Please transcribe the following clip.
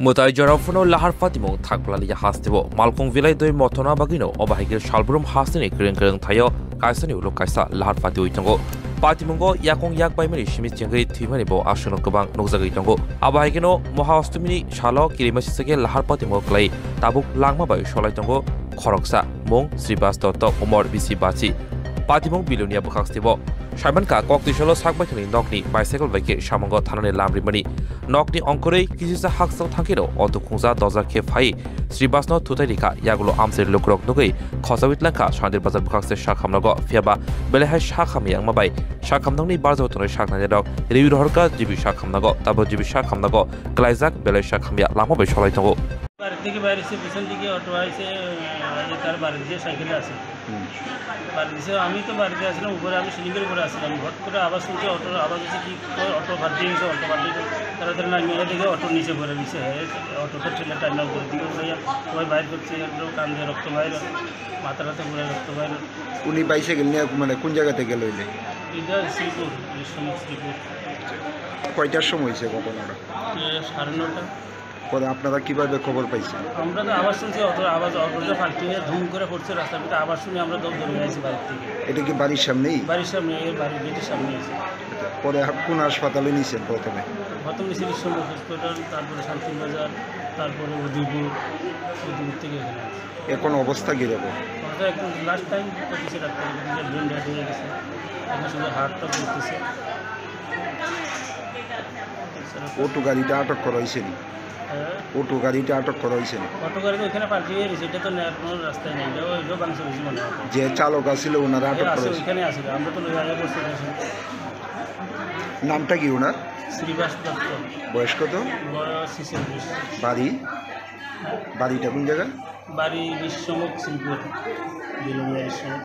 Mutai Jarafuno Lahar Fatimo, Takpala Hastivo, Malcolm Villa de Motona Bagino, Obahigil Shalbrum Hastini, Green Tayo, Kaisani, Lokasa, Lahar Fatu Itango, Patimungo, Yakong Yak by Many Shimis Jangri, Timanibo, Ashano Kabang, Nozagritango, Abahigino, Mohastumini, Shalo, Kirimasake, Lahar Patimo Clay, Tabuk Langma by Sholatango, Koroksa, Mong, Sribas Toto, Umor, Bisi Bachi, Patimong Bilunia Bukastivo. Shamanka Kokisholo Sakbatini Nokni bicycle vake Shamango Tanani Lamri Mani Nokni Onkore Kisisa Haxel Tankiro or Dukunza Doza Kefai Sribasno Tutarika Yagulo Amser Lukrok Nugi Kosavit Lanka Shandir Bazar Bukaste Shakamnago Fiaba Belehash Shakam Yang Mabai Shakamnoni Barzo to Shaknadok Riu Horka Jibi Shakamnago Tabo Jibi Shakamnago Glazak Bele Shakamia Lamo Besholaito থেকে বাইরে সে পিছন দিকে auto আইছে তার বাড়িতে cycle আছে বাড়িতে আমি তো বাড়িতে আসলাম উপরে আমি সিলিংয়ের উপরে আসলাম হঠাৎ করে আবার শুনছি অটোর আওয়াজ হচ্ছে কি অটো ফাটিয়ে গেছে অটো ফাটিয়ে তাড়াতাড়ি নামিয়ে দেখে অটো নিচে পড়ে গেছে অটোটা ঠেলে টাইনা উপরে দিকে উঠে সবাই বাইর করছে কান দিয়ে রক্ত বাইর মাথাটাতে পুরো রক্ত বাইর উনি বাইসাইকেল নিয়ে মানে কোন জায়গা থেকে গেল এটা শ্রীপুর শ্রীপুর কয়টার সময় হয়েছে ঘটনাটা 9:30 পরে আপনারা কিভাবে খবর পাইছেন আমরা তো আবার শুনছি অটোটা ফাটিয়ে ধুম করে পড়ছে রাস্তার ভিতরে আবার শুনে আমরা দৌড়ে গেছি বাড়ির থেকে এটা কি বাড়ির সামনেই বাড়ির সামনে বাড়ির গেটের সামনে আছে পরে কোন হাসপাতালে নিয়েছেন প্রথমে নিয়েছি বিশ্বনাথ হসপিটাল তারপরে শান্তিবাজার তারপরে উদয়পুর থেকে এখানে এখন অবস্থা কীরকম একদম লাস্ট টাইম করতেছে ডাক্তার ব্রেন ডেড হয়ে গেছে এখন শুধু হার্টটা করতেছে অটো গাড়িটা আটক করা হয়েছে নি অটো গাড়িটা আটক করা হয়েছে নি অটো গাড়ি তো ওইখানে পাল্টিয়ে গেছে এটা তো কোনো রাস্তায় নেই এটা বাংশ বেশি মনে হয় যে চালক আছিল ওনারা আটক করা হয়েছে ওইখানে আসলে আমরা তো আগে বসে নামটা কি ওনার শ্রীবাস দত্ত বয়স কত বয়স 46 বাড়িটা কোন জায়গা বাড়ি বিশ্বমুখ শিল্পের